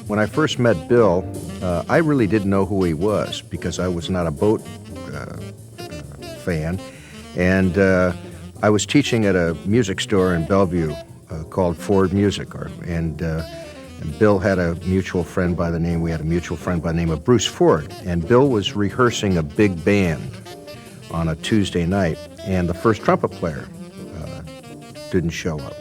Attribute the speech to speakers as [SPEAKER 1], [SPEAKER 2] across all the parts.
[SPEAKER 1] When I first met Bill, I really didn't know who he was because I was not a boat fan. And I was teaching at a music store in Bellevue called Ford Music. And Bill had a mutual friend by the name of Bruce Ford. And Bill was rehearsing a big band on a Tuesday night, and the first trumpet player didn't show up.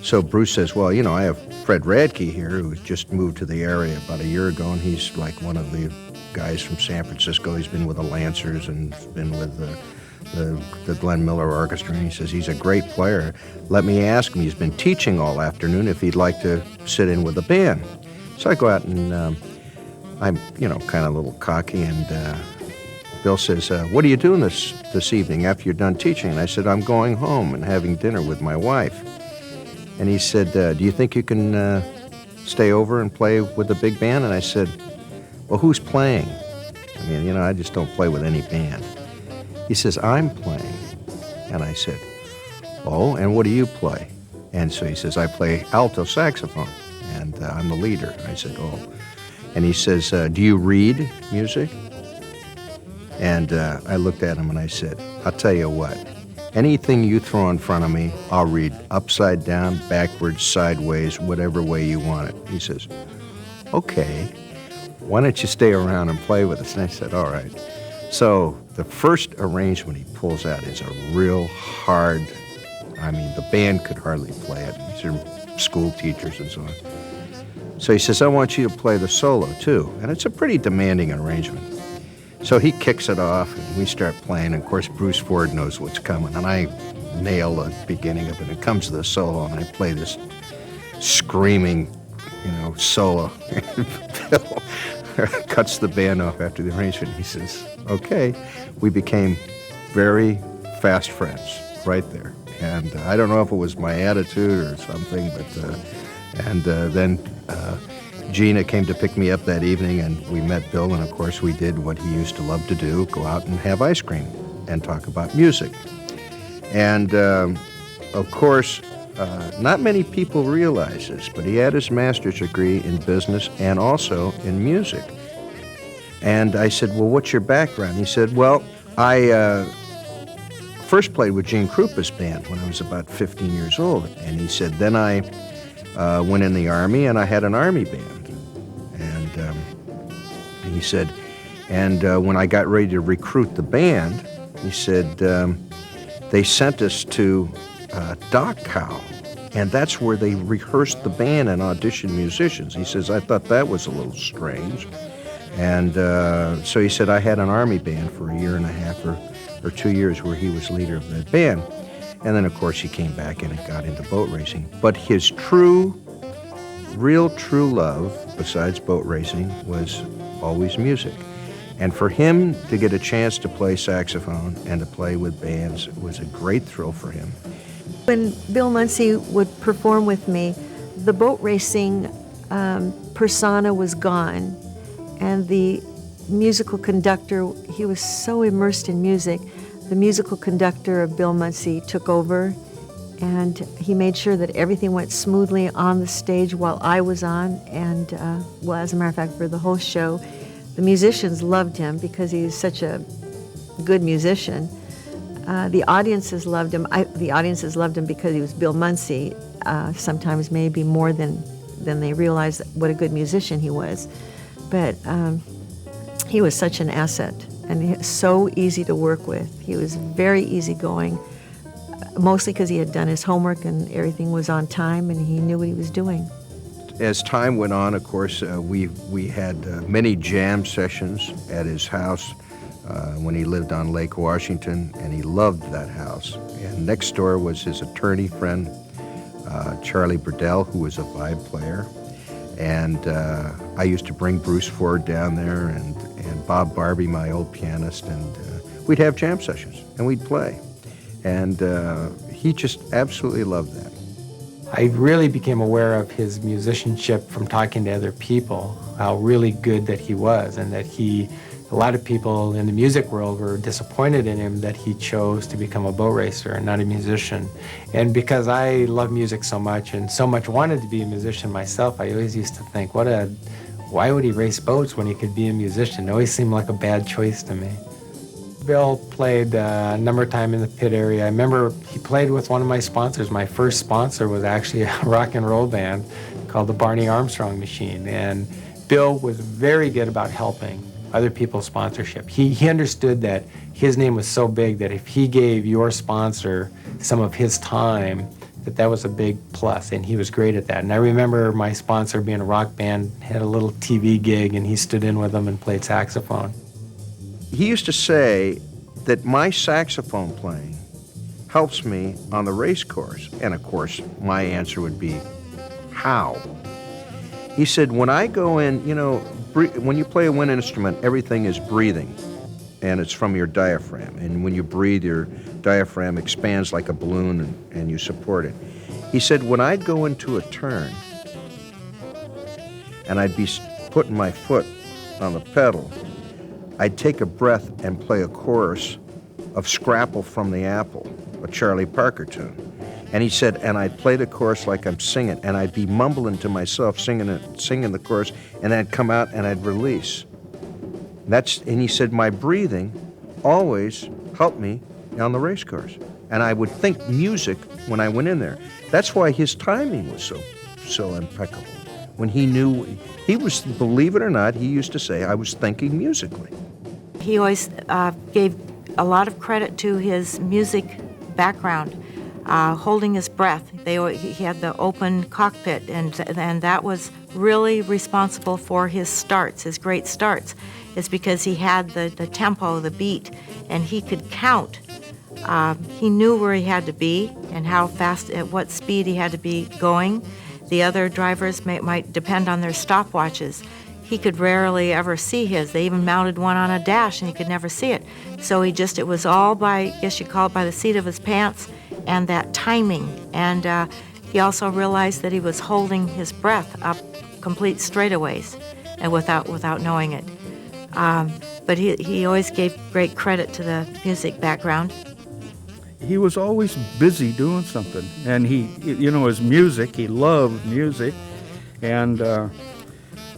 [SPEAKER 1] So Bruce says, well, you know, I have Fred Radke here, who just moved to the area about a year ago, and he's like one of the guys from San Francisco. He's been with the Lancers and been with the Glenn Miller Orchestra, and he says he's a great player. Let me ask him. He's been teaching all afternoon if he'd like to sit in with the band. So I go out, and I'm, you know, kind of a little cocky, and Bill says, what are you doing this evening after you're done teaching? And I said, I'm going home and having dinner with my wife. And he said, do you think you can stay over and play with the big band? And I said, well, who's playing? I mean, you know, I just don't play with any band. He says, I'm playing. And I said, oh, and what do you play? And so he says, I play alto saxophone, and I'm the leader. I said, oh. And he says, do you read music? And I looked at him and I said, I'll tell you what. Anything you throw in front of me, I'll read upside down, backwards, sideways, whatever way you want it. He says, okay, why don't you stay around and play with us? And I said, all right. So the first arrangement he pulls out is a real hard, I mean, the band could hardly play it. These are school teachers and so on. So he says, I want you to play the solo too. And it's a pretty demanding arrangement. So he kicks it off, and we start playing. And of course, Bruce Ford knows what's coming, and I nail the beginning of it. It comes to the solo, and I play this screaming, you know, solo. Bill cuts the band off after the arrangement. He says, okay. We became very fast friends right there. And I don't know if it was my attitude or something, but then Gina came to pick me up that evening, and we met Bill, and of course we did what he used to love to do, go out and have ice cream and talk about music. And of course, not many people realize this, but he had his master's degree in business and also in music. And I said, well, what's your background? He said, well, I first played with Gene Krupa's band when I was about 15 years old. And he said, then I went in the Army, and I had an Army band. And he said, and when I got ready to recruit the band, he said, they sent us to Dachau, and that's where they rehearsed the band and auditioned musicians. He says, I thought that was a little strange. And so he said, I had an Army band for a year and a half or 2 years where he was leader of that band. And then, of course, he came back and got into boat racing. But his real true love, besides boat racing, was always music. And for him to get a chance to play saxophone and to play with bands was a great thrill for him.
[SPEAKER 2] When Bill Muncey would perform with me, the boat racing persona was gone, and the musical conductor, he was so immersed in music, the musical conductor of Bill Muncey took over, and he made sure that everything went smoothly on the stage while I was on. And, well, as a matter of fact, for the whole show, the musicians loved him because he's such a good musician. The audiences loved him. The audiences loved him because he was Bill Muncey, sometimes maybe more than they realized what a good musician he was. But he was such an asset, and so easy to work with. He was very easygoing, mostly because he had done his homework and everything was on time and he knew what he was doing.
[SPEAKER 1] As time went on, of course, we had many jam sessions at his house when he lived on Lake Washington, and he loved that house. And next door was his attorney friend, Charlie Burdell, who was a vibe player. And I used to bring Bruce Ford down there and Bob Barbie, my old pianist, and we'd have jam sessions and we'd play. And he just absolutely loved that.
[SPEAKER 3] I really became aware of his musicianship from talking to other people, how really good that he was, and that he A lot of people in the music world were disappointed in him that he chose to become a boat racer and not a musician. And because I love music so much and so much wanted to be a musician myself, I always used to think, why would he race boats when he could be a musician? It always seemed like a bad choice to me. Bill played a number of times in the pit area. I remember he played with one of my sponsors. My first sponsor was actually a rock and roll band called the Barney Armstrong Machine. And Bill was very good about helping other people's sponsorship. He understood that his name was so big that if he gave your sponsor some of his time, that was a big plus, and he was great at that. And I remember my sponsor being a rock band, had a little TV gig, and he stood in with them and played saxophone.
[SPEAKER 1] He used to say that my saxophone playing helps me on the race course. And of course, my answer would be, how? He said, when I go in, when you play a wind instrument, everything is breathing, and it's from your diaphragm. And when you breathe, your diaphragm expands like a balloon, and you support it. He said, when I'd go into a turn, and I'd be putting my foot on the pedal, I'd take a breath and play a chorus of Scrapple from the Apple, a Charlie Parker tune. And he said, and I'd play the chorus like I'm singing, and I'd be mumbling to myself, singing the chorus, and then I'd come out and I'd release. And he said, my breathing always helped me on the race course. And I would think music when I went in there. That's why his timing was so impeccable. When he knew, believe it or not, he used to say, I was thinking musically.
[SPEAKER 2] He always gave a lot of credit to his music background. Holding his breath. He had the open cockpit, and that was really responsible for his starts, his great starts. It's because he had the tempo, the beat, and he could count. He knew where he had to be and how fast, at what speed he had to be going. The other drivers might depend on their stopwatches. He could rarely ever see his. They even mounted one on a dash, and he could never see it. So it was all by, I guess you call it, by the seat of his pants and that timing. And he also realized that he was holding his breath up complete straightaways and without knowing it. But he always gave great credit to the music background.
[SPEAKER 4] He was always busy doing something. And his music, he loved music. And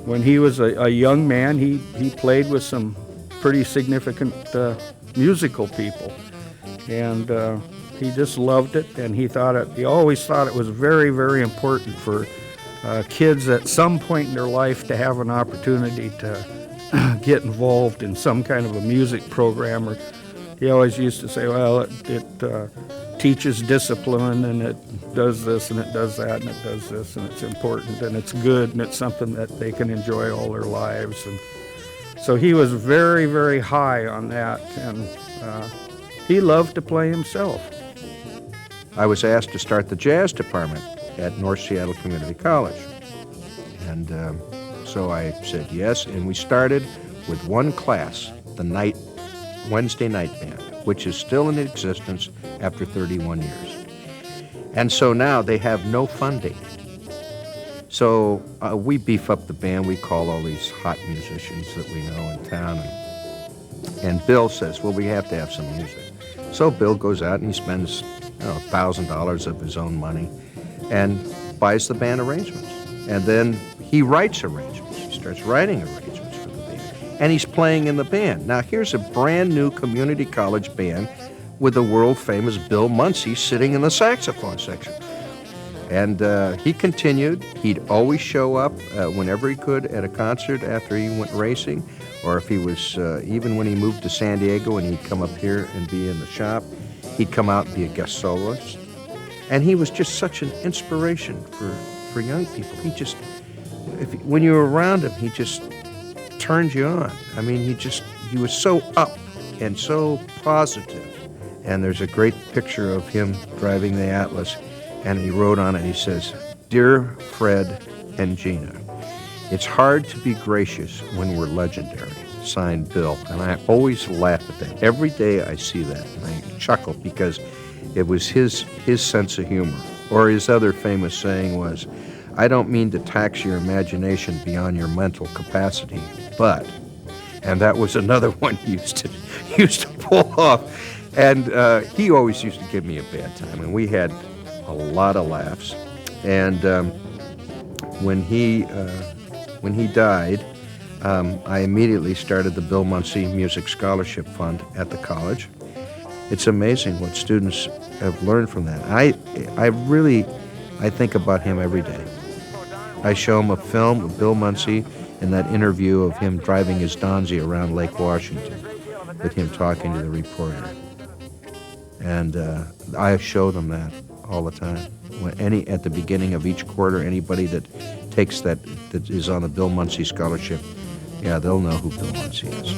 [SPEAKER 4] when he was a young man, he played with some pretty significant musical people. And he just loved it, and he always thought it was very, very important for kids at some point in their life to have an opportunity to get involved in some kind of a music program. Or he always used to say, well, it teaches discipline, and it does this, and it does that, and it does this, and it's important, and it's good, and it's something that they can enjoy all their lives. And so he was very, very high on that, and he loved to play himself.
[SPEAKER 1] I was asked to start the jazz department at North Seattle Community College. And so I said yes, and we started with one class, the Wednesday night band, which is still in existence after 31 years. And so now they have no funding. So we beef up the band. We call all these hot musicians that we know in town. And Bill says, well, we have to have some music. So Bill goes out and he spends $1,000 of his own money and buys the band arrangements. And then he writes arrangements. He starts writing arrangements for the band. And he's playing in the band. Now here's a brand new community college band with the world famous Bill Muncey sitting in the saxophone section. And he continued. He'd always show up whenever he could at a concert after he went racing, or if he was, even when he moved to San Diego and he'd come up here and be in the shop, he'd come out and be a guest soloist. And he was just such an inspiration for young people. When you were around him, he just turned you on. I mean, he was so up and so positive. And there's a great picture of him driving the Atlas, and he wrote on it, he says, "Dear Fred and Gina, it's hard to be gracious when we're legendary." Signed, Bill. And I always laugh at that. Every day I see that, and I chuckle because it was his sense of humor. Or his other famous saying was, "I don't mean to tax your imagination beyond your mental capacity, but And that was another one he used to pull off. And he always used to give me a bad time, and we had a lot of laughs. And when he died, I immediately started the Bill Muncey Music Scholarship Fund at the college. It's amazing what students have learned from that. I think about him every day. I show him a film of Bill Muncey and that interview of him driving his Donzi around Lake Washington with him talking to the reporter. And I show them that all the time. At the beginning of each quarter, anybody that takes that is on the Bill Muncey Scholarship, yeah, they'll know who Bill Muncey is.